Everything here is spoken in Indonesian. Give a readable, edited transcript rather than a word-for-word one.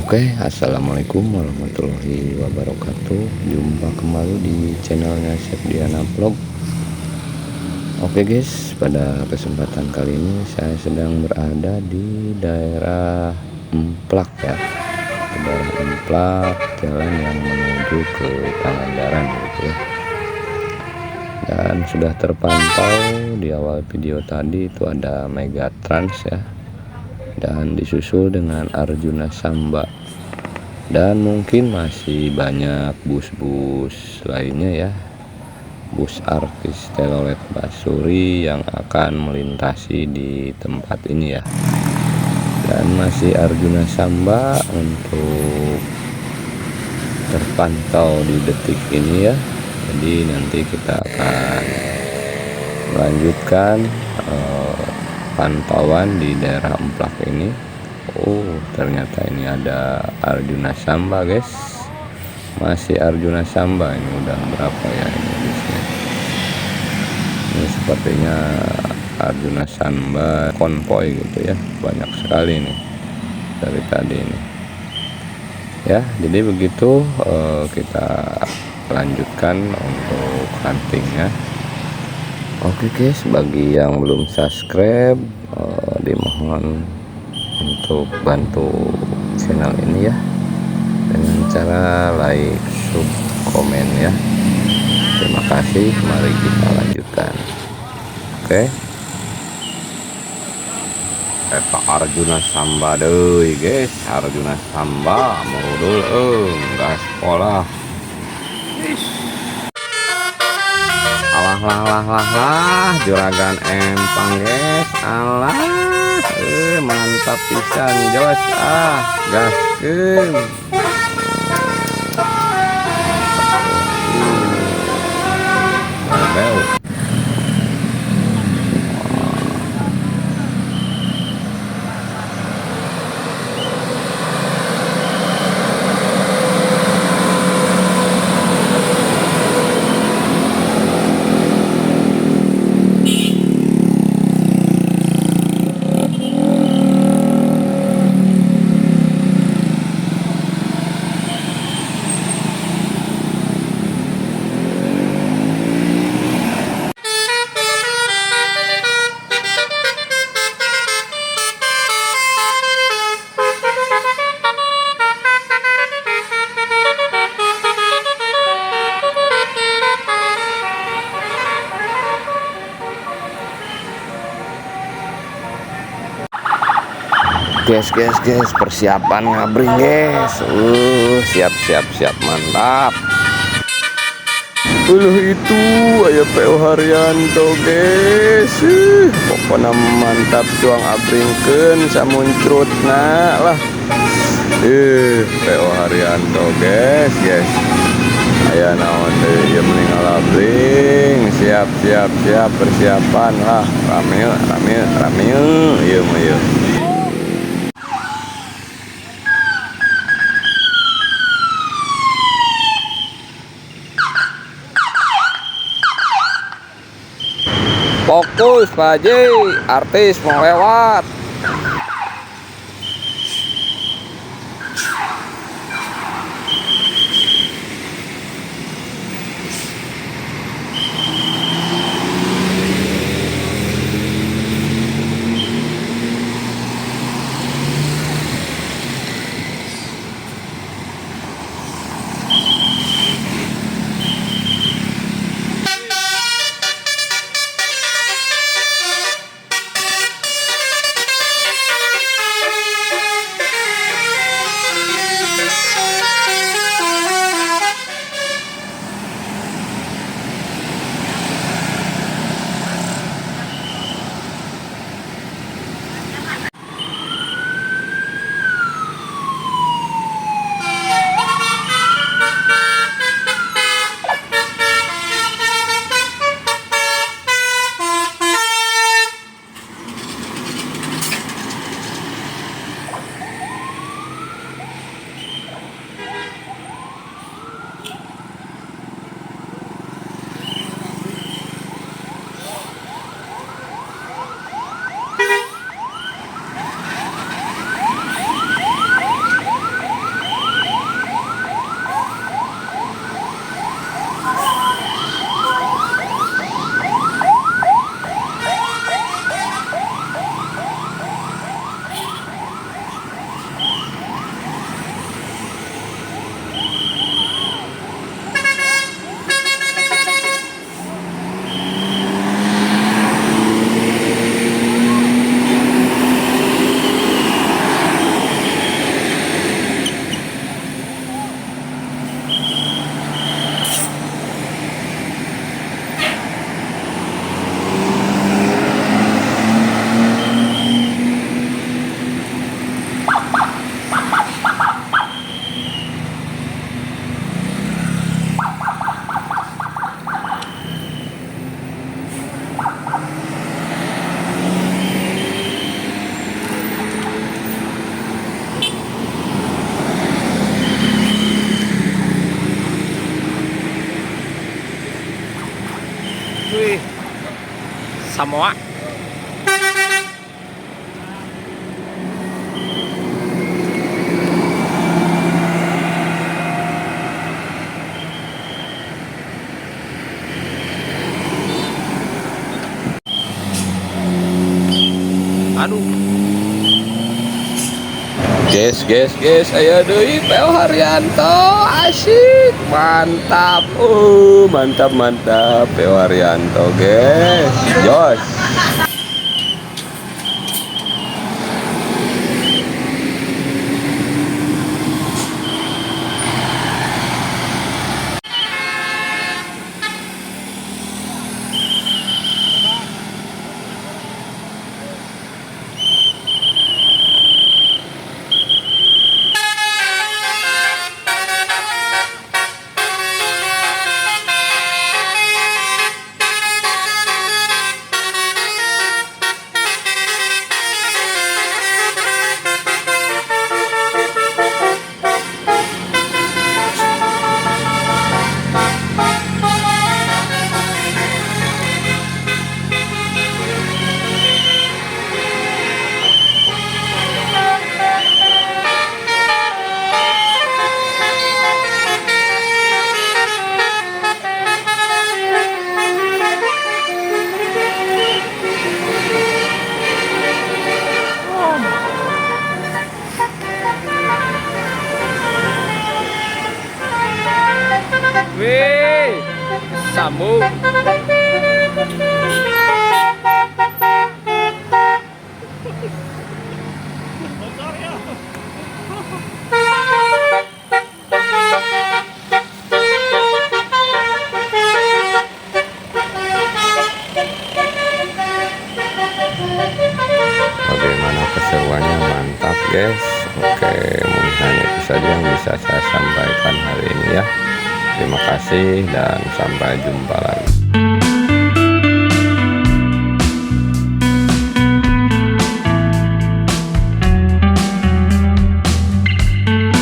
Oke, assalamualaikum warahmatullahi wabarakatuh. Jumpa kembali di channelnya Sepdiana Vlog. Oke guys, pada kesempatan kali ini saya sedang berada di daerah Emplak ya. Di daerah Emplak, jalan yang menuju ke Pangandaran gitu ya. Dan sudah terpantau di awal video tadi itu ada Megatrans ya. Dan disusul dengan Arjuna Samba, dan mungkin masih banyak bus-bus lainnya ya, bus artis telolet Basuri yang akan melintasi di tempat ini ya. Dan masih Arjuna Samba untuk terpantau di detik ini ya. Jadi nanti kita akan melanjutkan pantauan di daerah Emplak ini. Oh, ternyata ini ada Arjuna Samba guys. Masih Arjuna Samba. Ini udah berapa ya ini guysnya. Ini sepertinya Arjuna Samba konvoy gitu ya. Banyak sekali nih dari tadi ini ya. Jadi begitu, kita lanjutkan untuk huntingnya. Oke guys, bagi yang belum subscribe, dimohon untuk bantu channel ini ya, dengan cara like, sub, komen ya. Terima kasih. Mari kita lanjutkan. Oke. Eta Arjuna Samba deh guys, Arjuna Samba murudul nggak sekolah. Lah juragan empang guys, alah mantap pisan jos, gaskeun. Guys, persiapan ngabring guys. Siap mantap. Itu aya PO Haryanto guys. Pokoknya mantap tuang abringkeun samuncrutna lah. PO Haryanto guys. Aya naon deui ieu meninggal abring. Siap persiapan lah. Rame ieu mah ieu. Fokus Pak Haji, artis mau lewat. Samoa. Aduh. Guys, aya deui Peo Haryanto, asik, mantap. Mantap Peo Haryanto, guys. Jos. Wih, sambung. Bagaimana keseruannya, mantap guys. Oke, mungkin itu saja yang bisa saya sampaikan hari ini ya. Terima kasih dan sampai jumpa lagi.